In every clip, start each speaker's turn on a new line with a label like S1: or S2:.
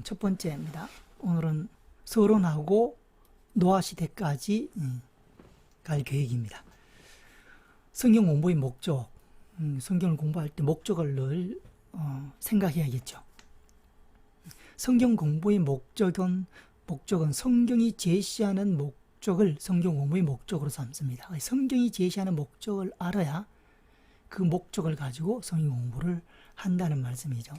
S1: 첫 번째입니다. 오늘은 서론하고 노아시대까지 갈 계획입니다. 성경 공부의 목적, 성경을 공부할 때 목적을 늘 생각해야겠죠. 성경 공부의 목적은 성경이 제시하는 목적을 성경 공부의 목적으로 삼습니다. 성경이 제시하는 목적을 알아야 그 목적을 가지고 성경 공부를 한다는 말씀이죠.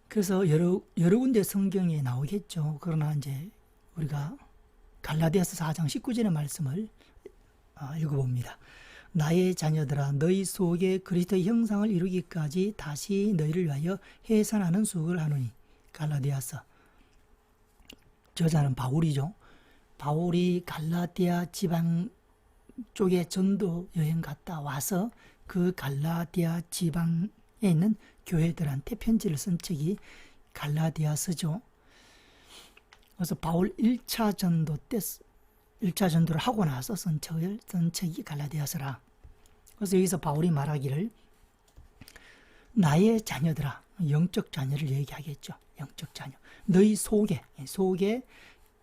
S1: 그래서 여러 군데 성경에 나오겠죠. 그러나 이제 우리가 갈라디아서 4장 19절의 말씀을 읽어봅니다. 나의 자녀들아, 너희 속에 그리스도의 형상을 이루기까지 다시 너희를 위하여 해산하는 수고를 하노니. 갈라디아서. 저자는 바울이죠. 바울이 갈라디아 지방 쪽에 전도 여행 갔다 와서 그 갈라디아 지방에 있는 교회들한테 편지를 쓴 책이 갈라디아서죠. 그래서 바울 1차 전도 때 1차 전도를 하고 나서 쓴 책이 갈라디아서라. 그래서 여기서 바울이 말하기를 나의 자녀들아, 영적 자녀를 얘기하겠죠. 영적 자녀. 너희 속에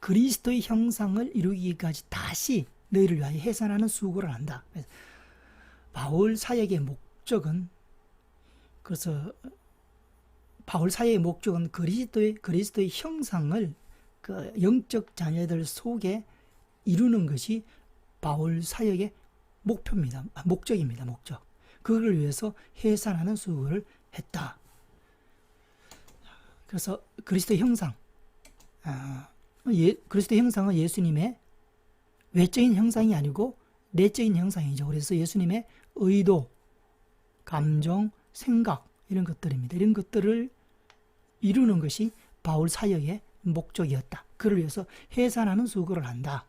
S1: 그리스도의 형상을 이루기까지 다시 너희를 위하여 해산하는 수고를 한다. 바울 사역의 목적은 그리스도의 형상을 그 영적 자녀들 속에 이루는 것이 바울 사역의 목표입니다. 목적입니다. 목적. 그걸 위해서 해산하는 수고를 했다. 그래서 그리스도의 형상, 그리스도의 형상은 예수님의 외적인 형상이 아니고 내적인 형상이죠. 그래서 예수님의 의도, 감정, 생각 이런 것들입니다. 이런 것들을 이루는 것이 바울 사역의 목적이었다. 그를 위해서 해산하는 수고를 한다.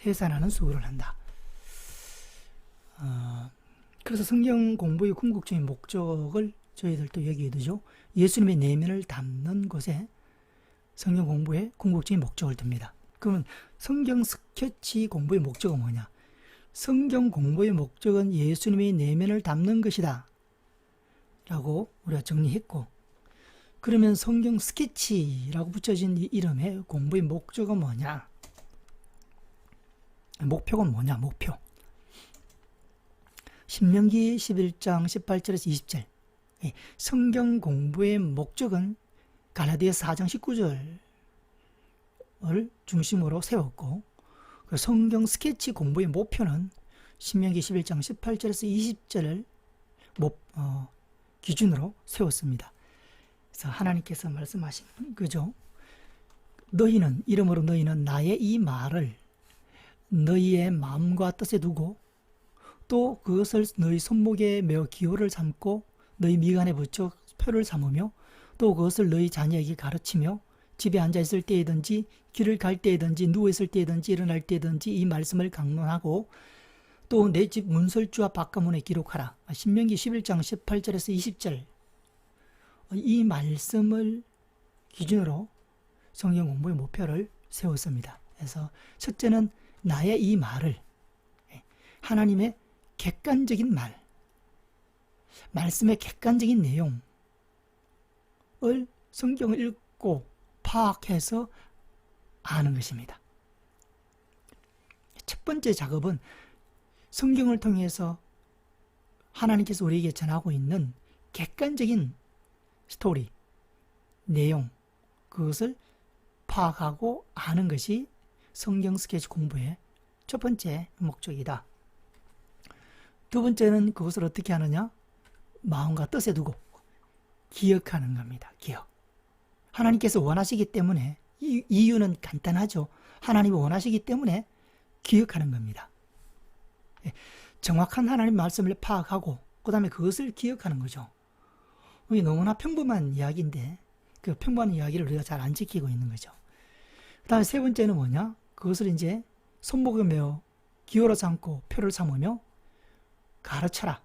S1: 해산하는 수고를 한다. 그래서 성경 공부의 궁극적인 목적을 저희들도 얘기해 두죠. 예수님의 내면을 담는 곳에 성경 공부의 궁극적인 목적을 둡니다. 그러면 성경 스케치 공부의 목적은 뭐냐? 성경 공부의 목적은 예수님의 내면을 담는 것이다 라고 우리가 정리했고, 그러면 성경 스케치라고 붙여진 이 이름의 공부의 목적은 뭐냐? 목표는 뭐냐? 목표. 신명기 11장 18절에서 20절. 성경 공부의 목적은 갈라디아서 4장 19절을 중심으로 세웠고, 성경 스케치 공부의 목표는 신명기 11장 18절에서 20절을 기준으로 세웠습니다. 그래서 하나님께서 말씀하신 거죠. 이러므로 너희는 나의 이 말을 너희의 마음과 뜻에 두고 또 그것을 너희 손목에 메어 기호를 삼고 너희 미간에 붙여 표를 삼으며 또 그것을 너희 자녀에게 가르치며 집에 앉아있을 때이든지 길을 갈 때이든지 누워있을 때이든지 일어날 때이든지 이 말씀을 강론하고 또 내 집 문설주와 바깥문에 기록하라. 신명기 11장 18절에서 20절. 이 말씀을 기준으로 성경 공부의 목표를 세웠습니다. 그래서 첫째는 나의 이 말을, 하나님의 객관적인 말씀의 객관적인 내용을 성경을 읽고 파악해서 아는 것입니다. 첫 번째 작업은 성경을 통해서 하나님께서 우리에게 전하고 있는 객관적인 스토리, 내용, 그것을 파악하고 아는 것이 성경 스케치 공부의 첫 번째 목적이다. 두 번째는 그것을 어떻게 하느냐? 마음과 뜻에 두고 기억하는 겁니다. 기억. 하나님께서 원하시기 때문에, 이유는 간단하죠. 하나님이 원하시기 때문에 기억하는 겁니다. 정확한 하나님 말씀을 파악하고 그 다음에 그것을 기억하는 거죠. 이게 너무나 평범한 이야기인데 그 평범한 이야기를 우리가 잘 안 지키고 있는 거죠. 그 다음에 세 번째는 뭐냐? 그것을 이제 손목에 메어 기호로 삼고 표를 삼으며 가르쳐라.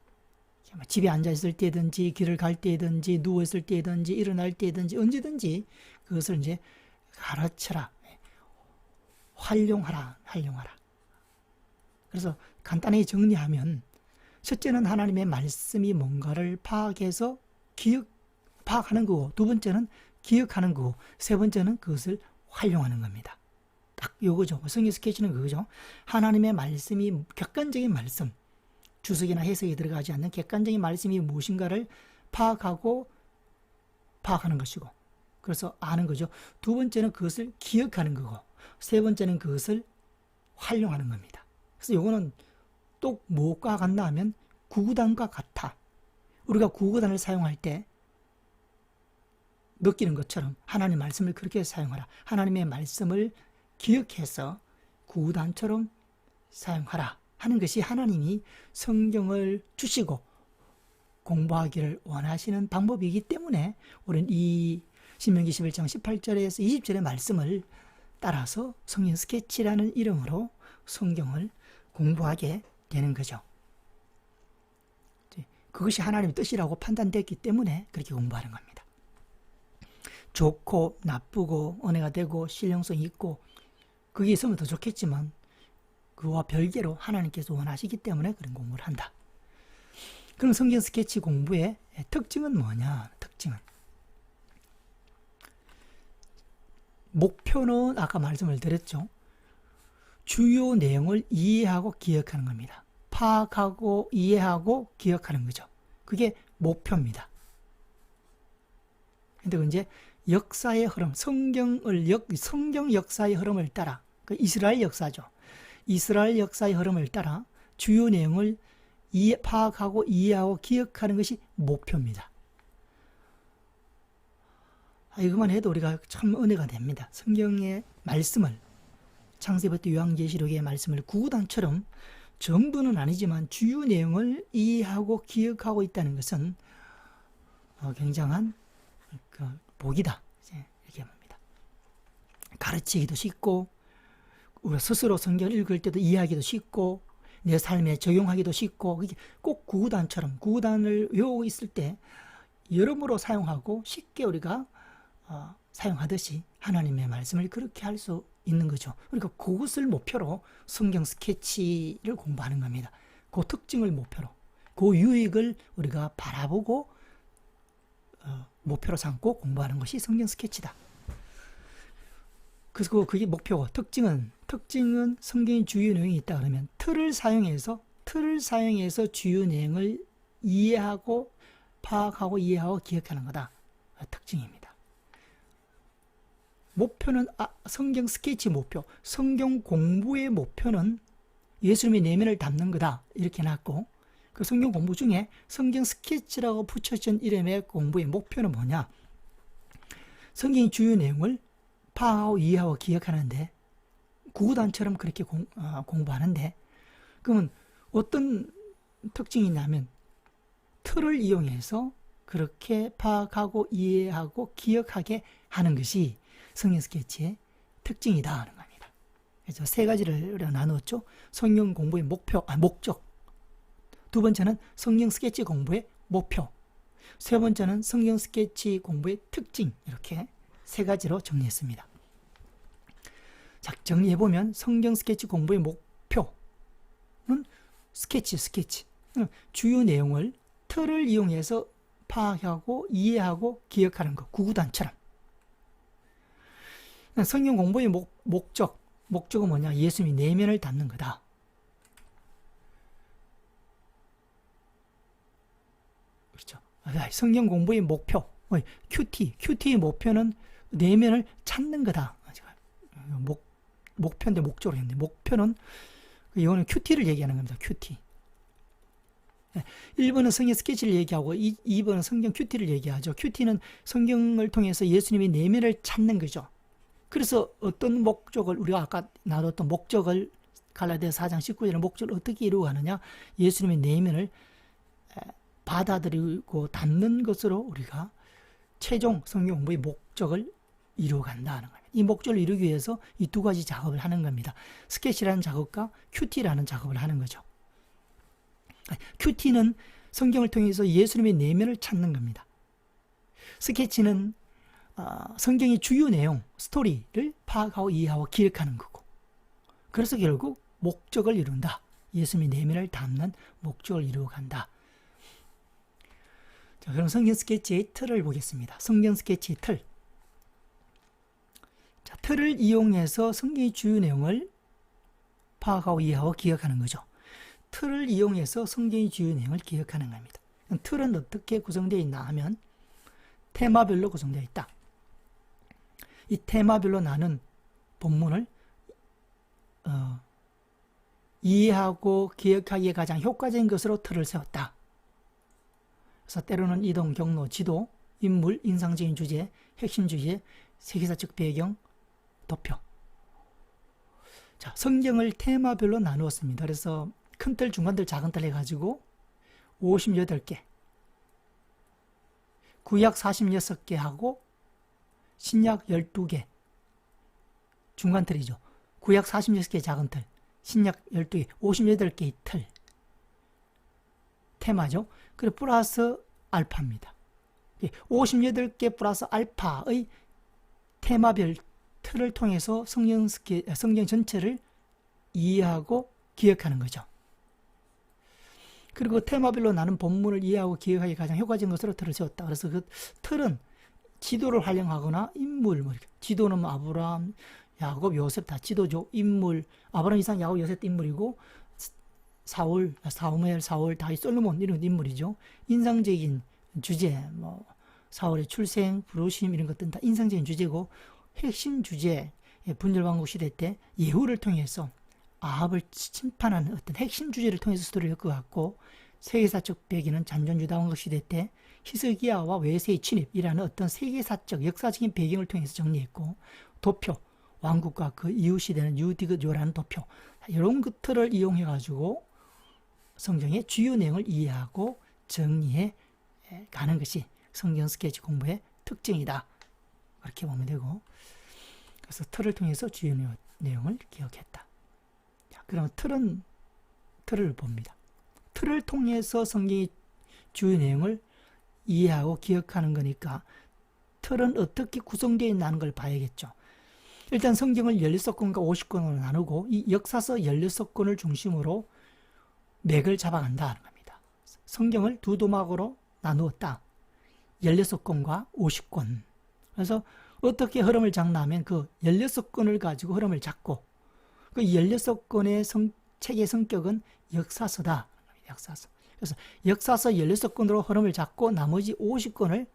S1: 집에 앉아있을 때든지 길을 갈 때든지 누워있을 때든지 일어날 때든지 언제든지 그것을 이제 가르쳐라. 활용하라. 그래서 간단히 정리하면 첫째는 하나님의 말씀이 뭔가를 파악해서 파악하는 거고, 두 번째는 기억하는 거고, 세 번째는 그것을 활용하는 겁니다. 딱 요거죠. 성경 스케치는 그거죠. 하나님의 말씀이 객관적인 말씀, 주석이나 해석이 들어가지 않는 객관적인 말씀이 무엇인가를 파악하는 것이고, 그래서 아는 거죠. 두 번째는 그것을 기억하는 거고, 세 번째는 그것을 활용하는 겁니다. 그래서 요거는 또 무엇과 같나 하면 구구단과 같아. 우리가 구구단을 사용할 때 느끼는 것처럼 하나님의 말씀을 그렇게 사용하라. 하나님의 말씀을 기억해서 구구단처럼 사용하라 하는 것이 하나님이 성경을 주시고 공부하기를 원하시는 방법이기 때문에 우리는 이 신명기 11장 18절에서 20절의 말씀을 따라서 성경 스케치라는 이름으로 성경을 공부하게 되는 거죠. 그것이 하나님의 뜻이라고 판단됐기 때문에 그렇게 공부하는 겁니다. 좋고 나쁘고 은혜가 되고 실용성이 있고 그게 있으면 더 좋겠지만 그와 별개로 하나님께서 원하시기 때문에 그런 공부를 한다. 그럼 성경 스케치 공부의 특징은 뭐냐? 특징은 목표는 아까 말씀을 드렸죠. 주요 내용을 이해하고 기억하는 겁니다. 파악하고 이해하고 기억하는 거죠. 그게 목표입니다. 근데 이제 역사의 흐름, 성경 역사의 흐름을 따라, 이스라엘 역사죠. 이스라엘 역사의 흐름을 따라 주요 내용을 파악하고 이해하고 기억하는 것이 목표입니다. 이것만 해도 우리가 참 은혜가 됩니다. 성경의 말씀을, 창세기부터 요한계시록의 말씀을 구구단처럼 전부는 아니지만 주요 내용을 이해하고 기억하고 있다는 것은 굉장한 복이다. 이렇게 합니다. 가르치기도 쉽고 우리가 스스로 성경을 읽을 때도 이해하기도 쉽고 내 삶에 적용하기도 쉽고 꼭 구구단처럼 구구단을 외우고 있을 때 여러모로 사용하고 쉽게 우리가 사용하듯이 하나님의 말씀을 그렇게 할 수 있는 거죠. 그러니까 그것을 목표로 성경 스케치를 공부하는 겁니다. 그 특징을 목표로, 그 유익을 우리가 바라보고 목표로 삼고 공부하는 것이 성경 스케치다. 그래서 그게 목표고, 특징은 성경의 주요 내용이 있다 그러면 틀을 사용해서 주요 내용을 이해하고 파악하고 이해하고 기억하는 거다. 특징입니다. 목표는 성경 스케치 목표, 성경 공부의 목표는 예수님의 내면을 담는 거다 이렇게 놨고, 그 성경 공부 중에 성경 스케치라고 붙여진 이름의 공부의 목표는 뭐냐? 성경의 주요 내용을 파악하고 이해하고 기억하는데 구구단처럼 그렇게 공부하는데, 그러면 어떤 특징이 있냐면 틀을 이용해서 그렇게 파악하고 이해하고 기억하게 하는 것이 성경 스케치의 특징이다 하는 겁니다. 그래서 세 가지를 나누었죠. 성경 공부의 목적. 두 번째는 성경 스케치 공부의 목표. 세 번째는 성경 스케치 공부의 특징. 이렇게 세 가지로 정리했습니다. 자, 정리해보면 성경 스케치 공부의 목표는 스케치. 주요 내용을 틀을 이용해서 파악하고 이해하고 기억하는 것. 구구단처럼. 성경 공부의 목적은 뭐냐? 예수님이 내면을 담는 거다. 그렇죠. 성경 공부의 목표, QT의 목표는 내면을 찾는 거다. 목표인데 목적으로 했는데, 목표는, 이거는 QT를 얘기하는 겁니다. QT. 1번은 성경 스케치를 얘기하고 2번은 성경 QT를 얘기하죠. QT는 성경을 통해서 예수님의 내면을 찾는 거죠. 그래서 어떤 목적을, 우리가 아까 나눴던 목적을, 갈라디아서 4장 19절의 목적을 어떻게 이루어가느냐? 예수님의 내면을 받아들이고 담는 것으로 우리가 최종 성경 공부의 목적을 이루어간다 하는 겁니다. 이 목적을 이루기 위해서 이 두 가지 작업을 하는 겁니다. 스케치라는 작업과 QT라는 작업을 하는 거죠. QT는 성경을 통해서 예수님의 내면을 찾는 겁니다. 스케치는 성경의 주요 내용, 스토리를 파악하고 이해하고 기억하는 거고, 그래서 결국 목적을 이룬다. 예수님의 내면을 담는 목적을 이루어간다. 자, 그럼 성경 스케치의 틀을 보겠습니다. 성경 스케치의 틀. 틀을 이용해서 성경의 주요 내용을 파악하고 이해하고 기억하는 거죠. 틀을 이용해서 성경의 주요 내용을 기억하는 겁니다. 틀은 어떻게 구성되어 있나 하면 테마별로 구성되어 있다. 이 테마별로 나눈 본문을 이해하고 기억하기에 가장 효과적인 것으로 틀을 세웠다. 그래서 때로는 이동, 경로, 지도, 인물, 인상적인 주제, 핵심 주제, 세계사적 배경, 도표. 자, 성경을 테마별로 나누었습니다. 그래서 큰 틀, 중간 틀, 작은 틀 해가지고 58개, 구약 46개 하고 신약 12개, 중간 틀이죠. 구약 46개 작은 틀, 신약 12개, 58개의 틀. 테마죠. 그리고 플러스 알파입니다. 58개 플러스 알파의 테마별 틀을 통해서 성경 전체를 이해하고 기억하는 거죠. 그리고 테마별로 나눈 본문을 이해하고 기억하기 가장 효과적인 것으로 틀을 세웠다. 그래서 그 틀은 지도를 활용하거나 인물, 지도는 아브라함, 야곱, 요셉 다 지도죠. 인물, 아브라함, 이삭, 야곱, 요셉 인물이고, 사울, 다윗, 솔로몬 이런 인물이죠. 인상적인 주제, 사울의 출생, 부르심 이런 것들은 다 인상적인 주제고, 핵심 주제, 분열왕국 시대 때 예후를 통해서 아합을 심판하는 어떤 핵심 주제를 통해서 스토리를 엮어갔고, 세계사적 배경은 잔존유다왕국 시대 때 히스기야와 외세의 침입이라는 어떤 세계사적 역사적인 배경을 통해서 정리했고, 도표, 왕국과 그 이후 시대는 유디그요라는 도표, 이런 것들을 이용해 가지고 성경의 주요 내용을 이해하고 정리해 가는 것이 성경 스케치 공부의 특징이다. 그렇게 보면 되고, 그래서 틀을 통해서 주요 내용을 기억했다. 자, 그럼 틀을 봅니다. 틀을 통해서 성경의 주요 내용을 이해하고 기억하는 거니까 틀은 어떻게 구성되어 있는 걸 봐야겠죠. 일단 성경을 16권과 50권으로 나누고 이 역사서 16권을 중심으로 맥을 잡아간다 하는 겁니다. 성경을 두 도막으로 나누었다. 16권과 50권. 그래서 어떻게 흐름을 잡나면 그 16권을 가지고 흐름을 잡고 그 16권의 책의 성격은 역사서다. 역사서. 그래서 역사서 16권으로 흐름을 잡고 나머지 50권을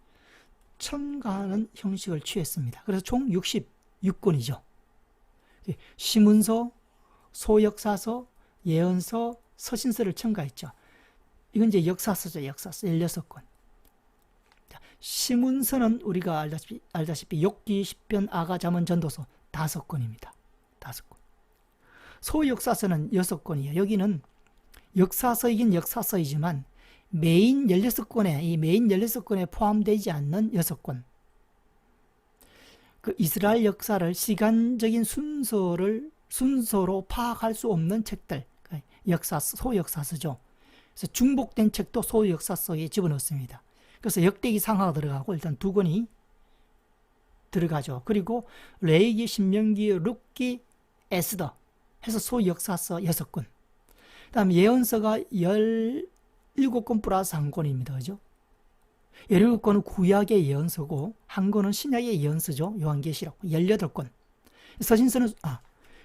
S1: 첨가하는 형식을 취했습니다. 그래서 총 66권이죠. 시문서, 소역사서, 예언서, 서신서를 첨가했죠. 이건 이제 역사서죠. 역사서 16권. 시문서는 우리가 알다시피 욥기, 시편, 아가, 잠언, 전도서 5권입니다. 5권. 소역사서는 6권이에요. 여기는 역사서이긴 역사서이지만 메인 16권에 포함되지 않는 6권. 그 이스라엘 역사를 시간적인 순서로 파악할 수 없는 책들, 소역사서죠. 그래서 중복된 책도 소역사서에 집어넣습니다. 그래서 역대기 상하가 들어가고 일단 2권이 들어가죠. 그리고 레위기, 신명기, 룻기, 에스더 해서 소역사서 6권. 그 다음 예언서가 17권 플러스 1권입니다. 그죠? 17권은 구약의 예언서고 한 권은 신약의 예언서죠. 요한계시록 18권.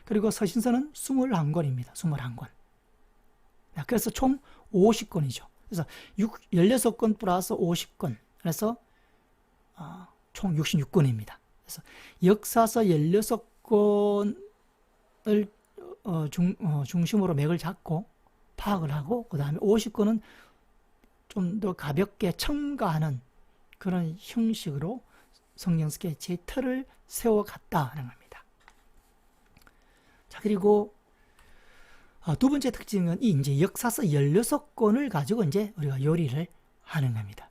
S1: 그리고 서신서는 21권입니다. 21권. 그래서 총 50권이죠. 그래서 16권 플러스 50권. 그래서 총 66권입니다. 그래서 역사서 16권을 중심으로 맥을 잡고 파악을 하고 그 다음에 50권은 좀 더 가볍게 첨가하는 그런 형식으로 성경 스케치의 틀을 세워갔다는 겁니다. 자, 그리고 두 번째 특징은 이제 역사서 16권을 가지고 이제 우리가 요리를 하는 겁니다.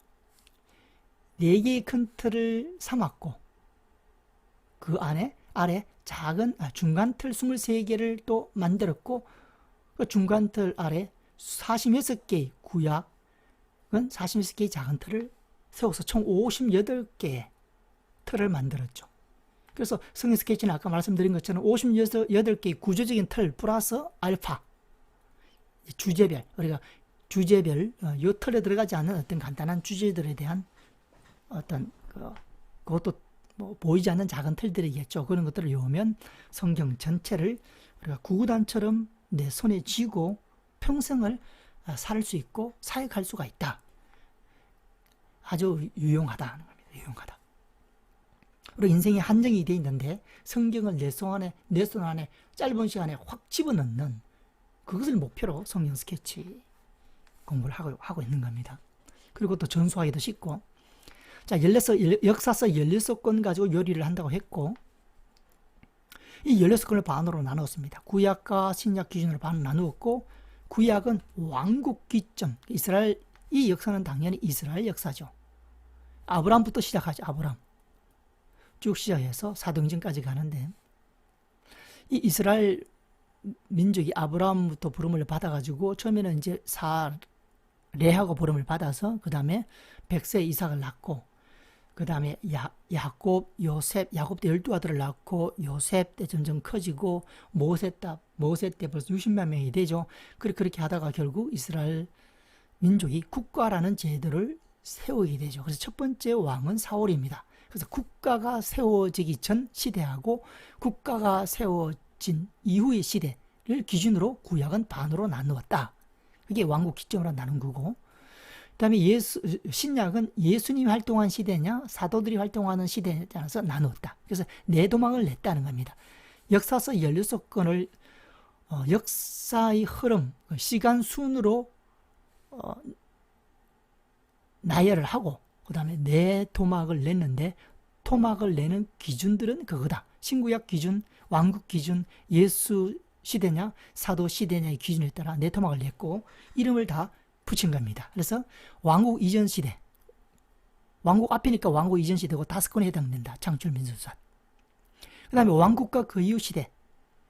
S1: 4개의 큰 틀을 삼았고 그 아래 작은 중간 틀 23개를 또 만들었고 그 중간 틀 아래 46개의 구약은 46개의 작은 틀을 세워서 총 58개의 틀을 만들었죠. 그래서 성경 스케치는 아까 말씀드린 것처럼 58개의 구조적인 틀 플러스 알파 주제별, 우리가 주제별 이 틀에 들어가지 않는 어떤 간단한 주제들에 대한 어떤 그것도 뭐 보이지 않는 작은 틀들이겠죠. 그런 것들을 외우면 성경 전체를 우리가 구구단처럼 내 손에 쥐고 평생을 살 수 있고 사역할 수가 있다. 아주 유용하다는 겁니다. 유용하다. 우리 인생에 한정이 되어 있는데 성경을 내 손 안에 짧은 시간에 확 집어넣는 그것을 목표로 성경 스케치 공부를 하고 있는 겁니다. 그리고 또 전수하기도 쉽고, 자, 역사서 16권 가지고 요리를 한다고 했고, 이 16권을 반으로 나누었습니다. 구약과 신약 기준으로 반으로 나누었고, 구약은 왕국 기점, 이 역사는 당연히 이스라엘 역사죠. 아브람부터 시작하죠. 아브람 쭉 시작해서 사도행전까지 가는데, 이 이스라엘 민족이 아브람부터 부름을 받아가지고 처음에는 이제 레하고 부름을 받아서 그 다음에 백세 이삭을 낳고, 그 다음에 야곱도 12아들을 낳고, 요셉 때 점점 커지고, 모세 때 벌써 60만 명이 되죠. 그렇게 하다가 결국 이스라엘 민족이 국가라는 제도를 세우게 되죠. 그래서 첫 번째 왕은 사울입니다. 그래서 국가가 세워지기 전 시대하고 국가가 세워진 이후의 시대를 기준으로 구약은 반으로 나누었다. 그게 왕국 기점으로 나눈 거고, 그 다음에 신약은 예수님이 활동한 시대냐 사도들이 활동하는 시대에 따라서 나누었다. 그래서 네 도막을 냈다는 겁니다. 역사서 16권을 역사의 흐름, 시간 순으로 나열을 하고 그 다음에 네 토막을 냈는데, 토막을 내는 기준들은 그거다. 신구약 기준, 왕국 기준, 예수 시대냐 사도 시대냐의 기준에 따라 네 토막을 냈고 이름을 다 붙인 겁니다. 그래서 왕국 이전 시대, 왕국 앞이니까 왕국 이전 시대고 5권에 해당된다. 창출 민수사. 그 다음에 왕국과 그 이후 시대,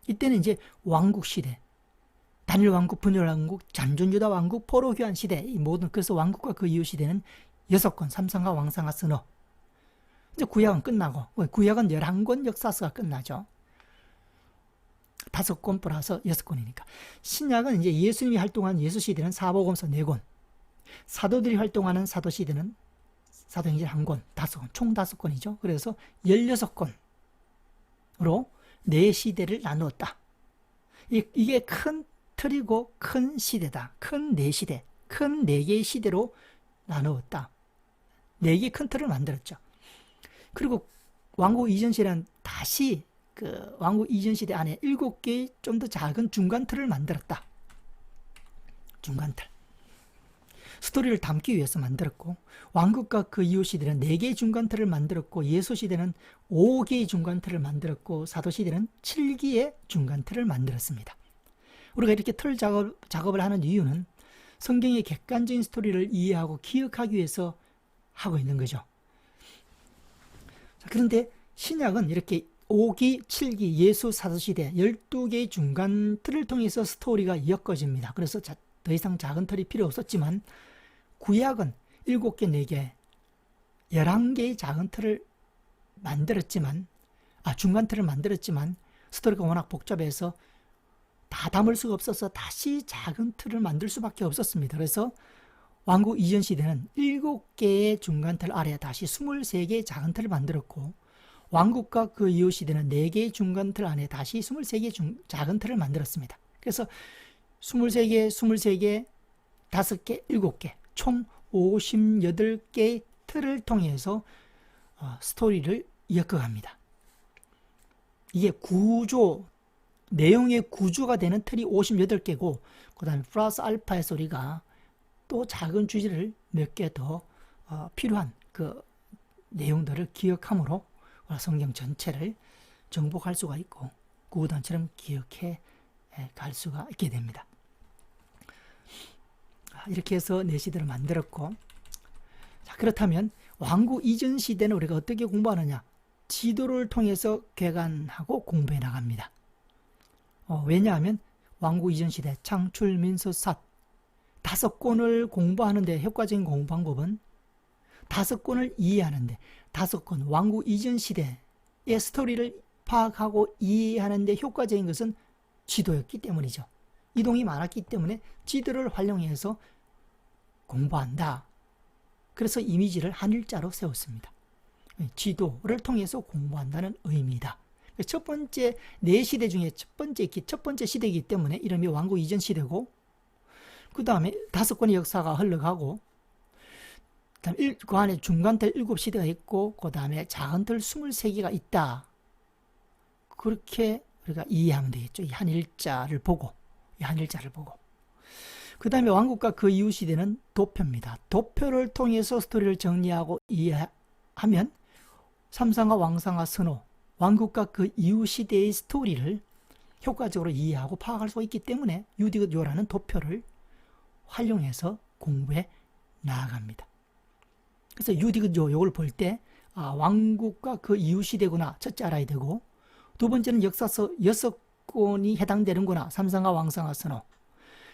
S1: 이때는 이제 왕국 시대, 단일 왕국, 분열 왕국, 잔존유다 왕국, 포로 교환 시대, 이 모든, 그래서 왕국과 그 이후 시대는 6권, 삼상과 왕상과 선어. 이제 구약은 끝나고, 구약은 11권 역사서가 끝나죠. 5권 플러스 6권이니까. 신약은 이제 예수님이 활동한 예수 시대는 사복음서 4권, 사도들이 활동하는 사도 시대는 사도행전 1권, 5권, 총 5권이죠. 그래서 16권으로 네 시대를 나누었다. 이게 큰 틀이고 큰 시대다. 큰 네 시대, 큰 4개의 시대로 나누었다. 4개의 큰 틀을 만들었죠. 그리고 왕국 이전 시대는 다시 그 왕국 이전 시대 안에 7개의 좀 더 작은 중간 틀을 만들었다. 중간 틀. 스토리를 담기 위해서 만들었고, 왕국과 그 이후 시대는 4개의 중간 틀을 만들었고, 예수 시대는 5개의 중간 틀을 만들었고, 사도 시대는 7개의 중간 틀을 만들었습니다. 우리가 이렇게 틀 작업을 하는 이유는 성경의 객관적인 스토리를 이해하고 기억하기 위해서 하고 있는 거죠. 자, 그런데 신약은 이렇게 5기, 7기, 예수 사도시대 12개의 중간 틀을 통해서 스토리가 엮어집니다. 그래서 더 이상 작은 틀이 필요 없었지만, 구약은 7개, 4개, 11개의 작은 틀을 만들었지만, 중간 틀을 만들었지만, 스토리가 워낙 복잡해서 다 담을 수가 없어서 다시 작은 틀을 만들 수밖에 없었습니다. 그래서 왕국 이전 시대는 7개의 중간 틀 아래 다시 23개의 작은 틀을 만들었고, 왕국과 그 이후 시대는 4개의 중간 틀 안에 다시 23개의 작은 틀을 만들었습니다. 그래서 23개, 5개, 7개, 총 58개의 틀을 통해서 스토리를 엮어갑니다. 이게 내용의 구조가 되는 틀이 58개고, 그 다음에 플러스 알파에서 우리가 또 작은 주제를 몇 개 더 필요한 그 내용들을 기억함으로 성경 전체를 정복할 수가 있고 구구단처럼 기억해 갈 수가 있게 됩니다. 이렇게 해서 네 시대를 만들었고, 자, 그렇다면 왕국 이전 시대는 우리가 어떻게 공부하느냐? 지도를 통해서 개관하고 공부해 나갑니다. 왜냐하면 왕국 이전 시대 창출 민수삿 5권을 공부하는데 효과적인 공부 방법은 5권을 이해하는데, 5권 왕국 이전 시대의 스토리를 파악하고 이해하는데 효과적인 것은 지도였기 때문이죠. 이동이 많았기 때문에 지도를 활용해서 공부한다. 그래서 이미지를 한일자로 세웠습니다. 지도를 통해서 공부한다는 의미다. 첫 번째 네 시대 중에 첫 번째 시대이기 때문에 이름이 왕국 이전 시대고, 그 다음에 5권의 역사가 흘러가고, 그 안에 중간틀 7시대가 있고, 그 다음에 작은틀 23개가 있다. 그렇게 우리가 이해하면 되겠죠. 이 한일자를 보고. 그 다음에 왕국과 그 이후 시대는 도표입니다. 도표를 통해서 스토리를 정리하고 이해하면 삼상과 왕상과 선호, 왕국과 그 이후 시대의 스토리를 효과적으로 이해하고 파악할 수 있기 때문에 유디귿요라는 도표를 활용해서 공부해 나아갑니다. 그래서 유디귿요 요걸 볼 때 왕국과 그 이후 시대구나 첫째 알아야 되고, 두 번째는 역사서 6권이 해당되는구나, 삼상과 왕상과 선호.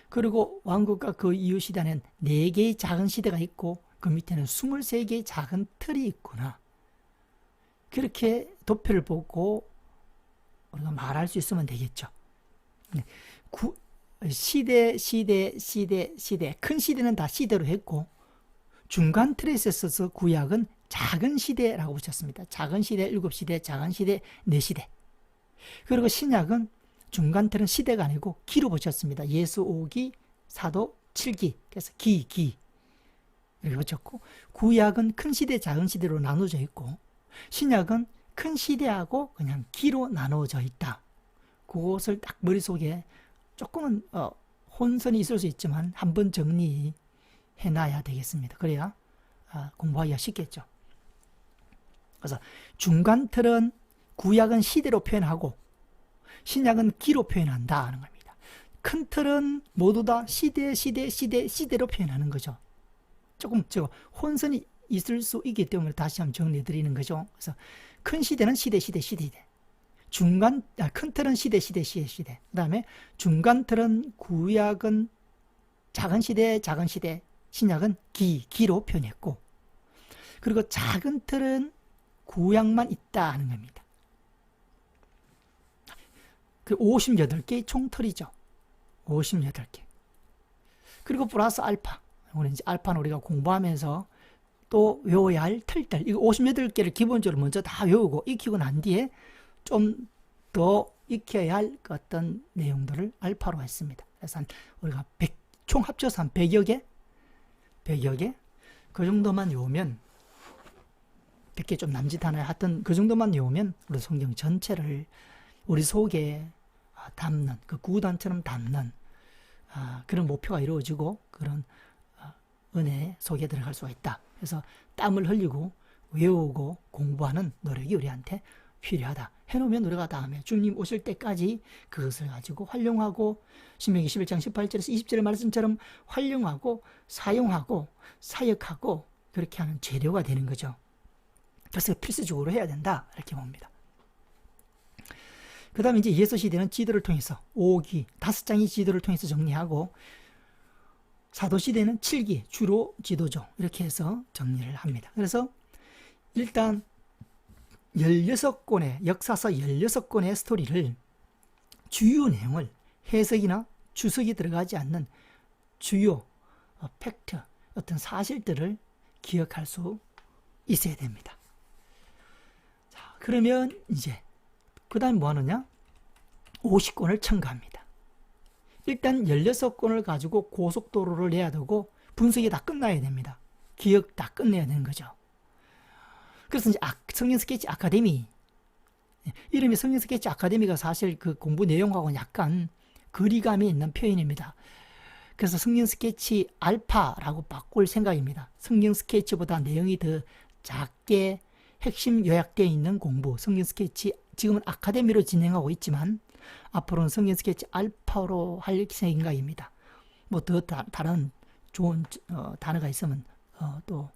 S1: 그리고 왕국과 그 이후 시대는 4개의 작은 시대가 있고 그 밑에는 23개의 작은 틀이 있구나. 그렇게 도표를 보고 우리가 말할 수 있으면 되겠죠. 시대, 큰 시대는 다 시대로 했고, 중간 틀에 있어서 구약은 작은 시대라고 붙였습니다. 작은 시대 7시대, 작은 시대 4시대. 그리고 신약은 중간 틀은 시대가 아니고 기로 붙였습니다. 예수 5기, 사도 7기. 그래서 기. 이렇게 붙였고, 구약은 큰 시대, 작은 시대로 나눠져 있고, 신약은 큰 시대하고 그냥 기로 나눠져 있다. 그것을 딱 머릿속에 조금은 혼선이 있을 수 있지만 한번 정리해놔야 되겠습니다. 그래야 공부하기가 쉽겠죠. 그래서 중간 틀은 구약은 시대로 표현하고 신약은 기로 표현한다 하는 겁니다. 큰 틀은 모두 다 시대로 표현하는 거죠. 조금 혼선이 있을 수 있기 때문에 다시 한번 정리해 드리는 거죠. 그래서 큰 시대는 시대. 큰 틀은 시대. 그 다음에 중간 틀은 구약은 작은 시대, 신약은 기로 표현했고, 그리고 작은 틀은 구약만 있다 하는 겁니다. 그 58개의 총틀이죠. 58개. 그리고 플러스 알파. 오늘 이제 알파는 우리가 공부하면서 또 외워야 할 틀들. 이거 58개를 기본적으로 먼저 다 외우고 익히고 난 뒤에 좀 더 익혀야 할 어떤 내용들을 알파로 했습니다. 그래서 우리가 총 합쳐서 한 100여 개? 그 정도만 외우면 100개 좀 남짓하나요? 하여튼 그 정도만 외우면 우리 성경 전체를 우리 속에 담는, 그 구단처럼 담는 그런 목표가 이루어지고 그런 은혜 속에 들어갈 수가 있다. 그래서 땀을 흘리고 외우고 공부하는 노력이 우리한테 필요하다. 해놓으면 우리가 다음에 주님 오실 때까지 그것을 가지고 활용하고, 신명기 11장 18절에서 20절의 말씀처럼 활용하고 사용하고 사역하고 그렇게 하는 재료가 되는 거죠. 그래서 필수적으로 해야 된다 이렇게 봅니다. 그 다음에 이제 예서 시대는 지도를 통해서 5기 5장의 지도를 통해서 정리하고, 사도 시대는 7기 주로 지도죠. 이렇게 해서 정리를 합니다. 그래서 일단 16권의 역사서 16권의 스토리를 주요 내용을 해석이나 주석이 들어가지 않는 주요 팩트, 어떤 사실들을 기억할 수 있어야 됩니다. 자, 그러면 이제 그 다음에 뭐 하느냐? 50권을 첨가합니다. 일단 16권을 가지고 고속도로를 내야 되고 분석이 다 끝나야 됩니다. 기억 다 끝내야 되는 거죠. 그래서 이제 성경 스케치 아카데미, 이름이 성경 스케치 아카데미가 사실 그 공부 내용하고는 약간 거리감이 있는 표현입니다. 그래서 성경 스케치 알파라고 바꿀 생각입니다. 성경 스케치보다 내용이 더 작게 핵심 요약되어 있는 공부, 성경 스케치, 지금은 아카데미로 진행하고 있지만 앞으로는 성경 스케치 알파로 할 생각입니다. 뭐 더 다른 좋은 단어가 있으면 또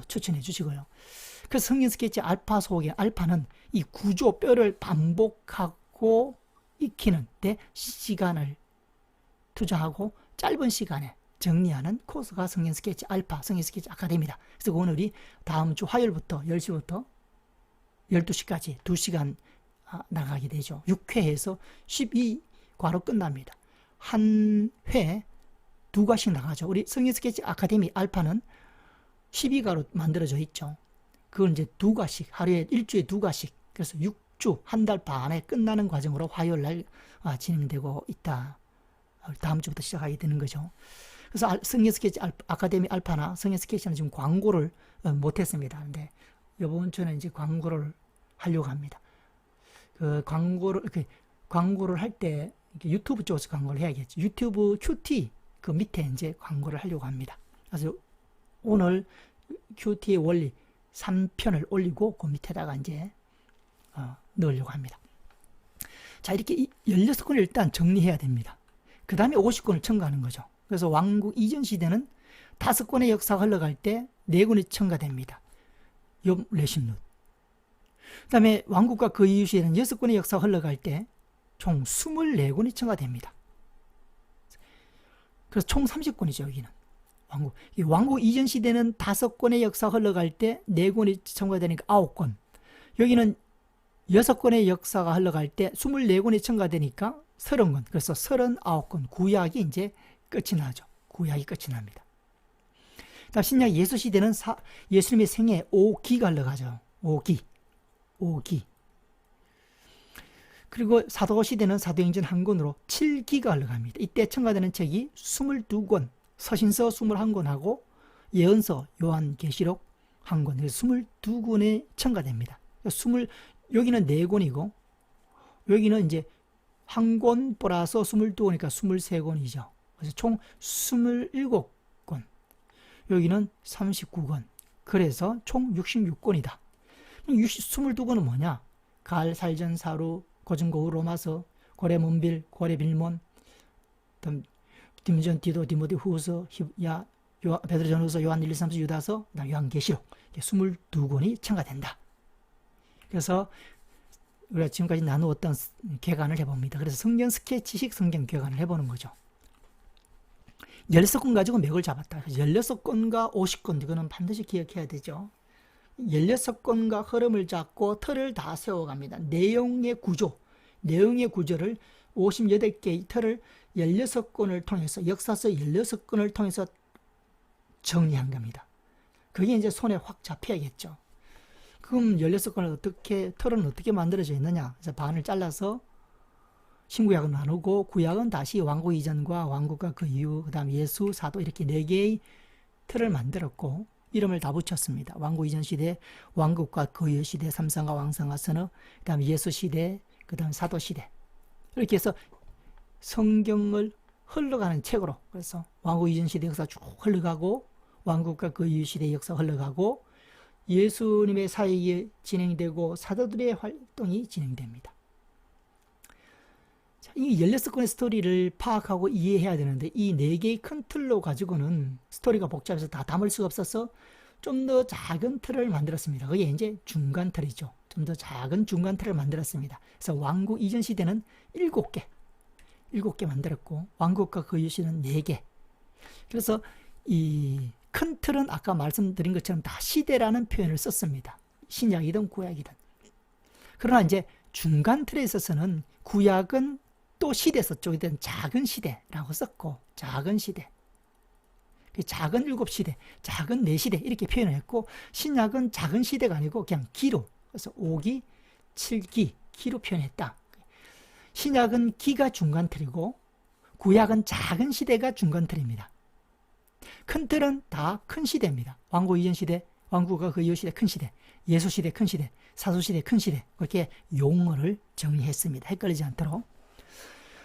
S1: 추천해 주시고요. 그래서 성경 스케치 알파 속에 알파는 이 구조 뼈를 반복하고 익히는 데 시간을 투자하고 짧은 시간에 정리하는 코스가 성경 스케치 알파, 성경 스케치 아카데미다. 그래서 그건 우리 다음 주 화요일부터 10시부터 12시까지 2시간 나가게 되죠. 6회에서 12과로 끝납니다. 한 회 2과씩 나가죠. 우리 성경 스케치 아카데미 알파는 12과로 만들어져 있죠. 그걸 이제 2과씩, 하루에 일주에 2과씩, 그래서 6주, 한 달 반에 끝나는 과정으로 화요일 날 진행되고 있다. 다음 주부터 시작하게 되는 거죠. 그래서 성경 스케치 아카데미 알파나 성경 스케치는 지금 광고를 못했습니다. 근데 이번 주는 이제 광고를 하려고 합니다. 그 광고를 할 때 유튜브 쪽에서 광고를 해야겠죠. 유튜브 큐티 그 밑에 이제 광고를 하려고 합니다. 그래서 오늘 큐티의 원리 3편을 올리고 그 밑에다가 이제 넣으려고 합니다. 자, 이렇게 16권을 일단 정리해야 됩니다. 그 다음에 50권을 첨가하는 거죠. 그래서 왕국 이전 시대는 5권의 역사가 흘러갈 때 4권이 첨가됩니다. 욥, 레신, 룻. 그 다음에 왕국과 그 이후 시대는 6권의 역사가 흘러갈 때 총 24권이 첨가됩니다. 그래서 총 30권이죠, 여기는. 왕국 이전 시대는 5권의 역사가 흘러갈 때 4권이 첨가되니까 9권. 여기는 6권의 역사가 흘러갈 때 24권이 첨가되니까 30권. 그래서 39권. 구약이 이제 끝이 나죠. 구약이 끝이 납니다. 다음 신약 예수 시대는 예수님의 생애 5기가 흘러가죠. 5기. 그리고 사도 시대는 사도행전 1권으로 7기가 흘러갑니다. 이때 첨가되는 책이 22권, 서신서 21권하고 예언서, 요한계시록 1권, 그래서 22권에 첨가됩니다. 여기는 4권이고 여기는 이제 1권 플러스 22권이니까 23권이죠. 그래서 총 27권, 여기는 39권, 그래서 총 66권이다. 22권은 뭐냐? 갈, 살전, 사루, 고증고우, 로마서, 고레, 문빌, 고레, 빌몬, 디모전, 디도, 디모데 후서, 베드로 전후서, 요한 1, 2, 3서, 유다서, 요한계시록 22권이 첨가된다. 그래서 우리가 지금까지 나누었던 궤관을 해봅니다. 그래서 성경 스케치식 성경 궤관을 해보는 거죠. 16권 가지고 맥을 잡았다. 16권과 50권, 이거는 반드시 기억해야 되죠. 16권과 흐름을 잡고 틀을 다 세워갑니다. 내용의 구조를 58개의 틀을 16권을 통해서, 역사서 16권을 통해서 정리한 겁니다. 그게 이제 손에 확 잡혀야겠죠. 그럼 16권을 틀은 어떻게 만들어져 있느냐? 그래서 반을 잘라서 신구약은 나누고, 구약은 다시 왕국 이전과 왕국과 그 이후, 그 다음 예수, 사도 이렇게 4개의 틀을 만들었고, 이름을 다 붙였습니다. 왕국 이전 시대, 왕국과 그 이후 시대, 삼상과 왕상과 선어, 그 다음 예수 시대, 그 다음 사도 시대. 이렇게 해서 성경을 흘러가는 책으로, 그래서 왕국 이전 시대 역사 쭉 흘러가고, 왕국과 그 이후 시대 역사 흘러가고, 예수님의 사역이 진행되고 사도들의 활동이 진행됩니다. 자, 이 16권의 스토리를 파악하고 이해해야 되는데, 이 4개의 큰 틀로 가지고는 스토리가 복잡해서 다 담을 수가 없어서 좀 더 작은 틀을 만들었습니다. 그게 이제 중간 틀이죠. 좀 더 작은 중간 틀을 만들었습니다. 그래서 왕국 이전 시대는 7개 만들었고, 왕국과 그 이후 시대는 4개. 그래서 이 큰 틀은 아까 말씀드린 것처럼 다 시대라는 표현을 썼습니다. 신약이든 구약이든. 그러나 이제 중간 틀에 있어서는 구약은 또 시대 썼죠. 이때는 작은 시대라고 썼고, 작은 시대, 작은 7시대, 작은 4시대 이렇게 표현을 했고, 신약은 작은 시대가 아니고 그냥 기로, 그래서 5기, 7기, 기로 표현했다. 신약은 기가 중간 틀이고, 구약은 작은 시대가 중간 틀입니다. 큰 틀은 다 큰 시대입니다. 왕국 이전 시대, 왕국과 그 이후 시대 큰 시대, 예수 시대 큰 시대, 사도 시대 큰 시대, 그렇게 용어를 정리했습니다. 헷갈리지 않도록.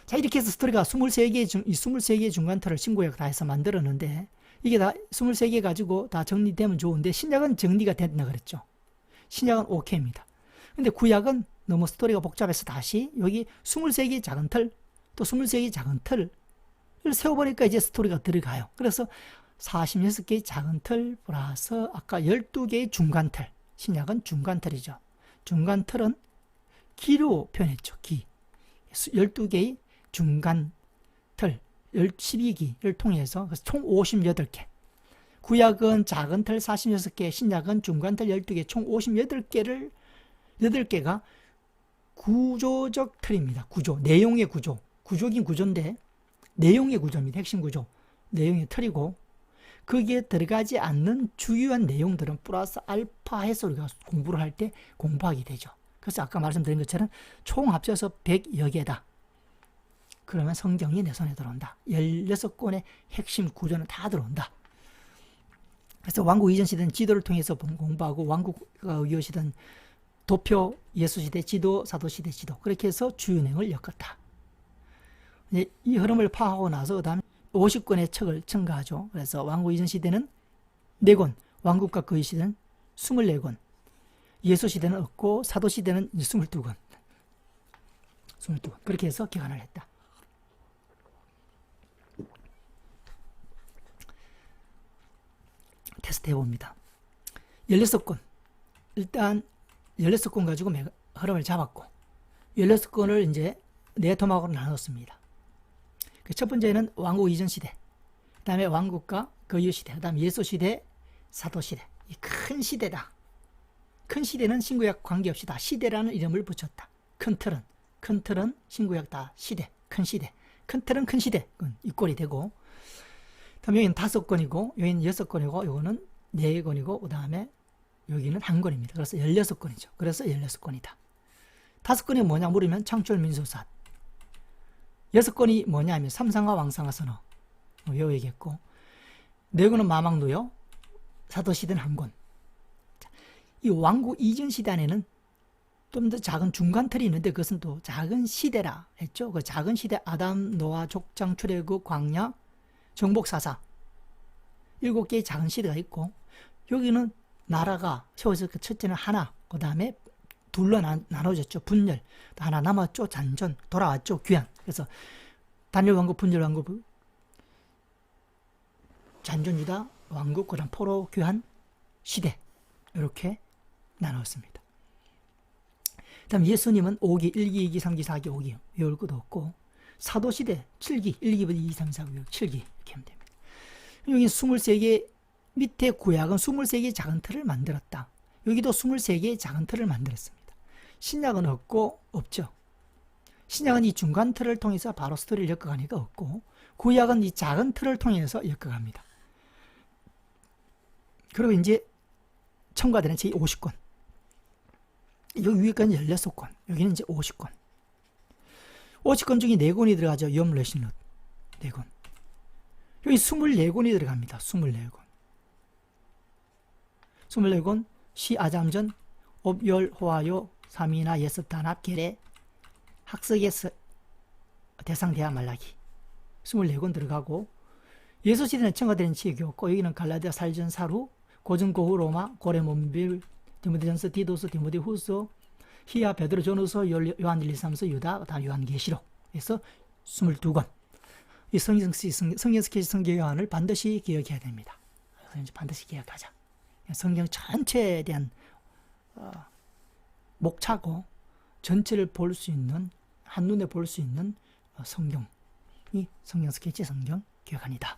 S1: 자, 이렇게 해서 스토리가 23개의 중간 틀을 신구약 다 해서 만들었는데, 이게 다 23개 가지고 다 정리되면 좋은데, 신약은 정리가 된다 그랬죠. 신약은 오케이입니다. 근데 구약은 너무 스토리가 복잡해서 다시 여기 23개의 작은 틀, 또 23개의 작은 틀을 세워보니까 이제 스토리가 들어가요. 그래서 46개의 작은 틀 플러스 아까 12개의 중간 틀, 신약은 중간 틀이죠. 중간 틀은 기로 표현했죠. 기. 12개의 중간 틀, 12기를 통해서 그래서 총 58개. 구약은 작은 틀 46개, 신약은 중간 틀 12개, 총 8개가 구조적 틀입니다. 내용의 구조. 구조긴 구조인데 내용의 구조입니다. 핵심 구조. 내용의 틀이고, 거기에 들어가지 않는 주요한 내용들은 플러스 알파 해서 우리가 공부를 할 때 공부하게 되죠. 그래서 아까 말씀드린 것처럼 총 합쳐서 100여 개다. 그러면 성경이 내 손에 들어온다. 16권의 핵심 구조는 다 들어온다. 그래서 왕국 이전 시대는 지도를 통해서 공부하고 왕국가 이후시대는 도표, 예수시대 지도, 사도시대 지도, 그렇게 해서 주요 내용을 엮었다. 이 흐름을 파악하고 나서 그 다음에 50권의 책을 첨가하죠. 그래서 왕국 이전 시대는 4권, 왕국과 그 시대는 24권, 예수시대는 없고 사도시대는 22권. 22권. 그렇게 해서 기간을 했다. 테스트 해봅니다. 16권. 일단 16권 가지고 흐름을 잡았고 16권을 이제 4토막으로 나눴습니다. 첫 번째는 왕국 이전 시대, 그 다음에 왕국과 그 이후 시대, 그 다음에 예수 시대, 사도 시대. 이 큰 시대다. 큰 시대는 신구약 관계없이 다 시대라는 이름을 붙였다. 큰 틀은 신구약 다 시대, 큰 시대. 큰 틀은 큰 시대, 이 꼴이 되고, 그다음에 여기는 5권이고, 여기는 6권이고, 요거는 4권이고, 그 다음에 여기는 1권입니다. 그래서 16권이죠. 그래서 16권이다. 5권이 뭐냐 물으면 창출 민수사. 6권이 뭐냐 하면 삼상화 왕상화 선어. 요 얘기했고, 4권은 마망노요, 사도시대는 1권. 이 왕국 이전 시대 안에는 좀 더 작은 중간 틀이 있는데 그것은 또 작은 시대라 했죠. 그 작은 시대 아담, 노아, 족장, 출애굽, 광야, 정복, 사사 7개의 작은 시대가 있고, 여기는 나라가 세워서 그 첫째는 하나, 그 다음에 둘로 나눠졌죠. 분열, 하나 남았죠. 잔전, 돌아왔죠. 귀환. 그래서 단일 왕국, 분열 왕국, 잔전 유다 왕국, 그 다음 포로 귀환 시대, 이렇게 나눴습니다. 다음 예수님은 5기, 1기, 2기, 3기, 4기, 5기 외울 것도 없고, 사도시대 7기, 1기부터 2, 3, 4, 5, 6, 7기 이렇게 하면 됩니다. 여기 23개, 밑에 구약은 23개의 작은 틀을 만들었다. 여기도 23개의 작은 틀을 만들었습니다. 신약은 없죠. 신약은 이 중간 틀을 통해서 바로 스토리를 엮어가니까 없고, 구약은 이 작은 틀을 통해서 엮어갑니다. 그리고 이제 첨가되는 제50권. 여기 위에까지 16권. 여기는 이제 50권. 50권 중에 4권이 들어가죠. 염, 레신롯. 4권. 여기 24권이 들어갑니다. 24권. 24권, 시, 아잠전, 옵열, 호아요, 사미나, 예습단합, 게레, 학석의 대상, 대하, 말라기. 24권 들어가고, 예수시대는 첨가되는 책이 없고, 여기는 갈라디아, 살전, 사루, 고전, 고후, 로마, 고레, 몬빌, 디모데전서, 디도서, 디모데후서, 히야, 베드로, 전후서, 요한 1, 2, 3서, 유다, 다음 요한계시록. 그래서 22권. 이 성경 스케치 성경요한을 반드시 기억해야 됩니다. 그래서 반드시 기억하자. 성경 전체에 대한 목차고 전체를 볼 수 있는, 한눈에 볼 수 있는 성경이 성경 스케치 성경 교육원이다.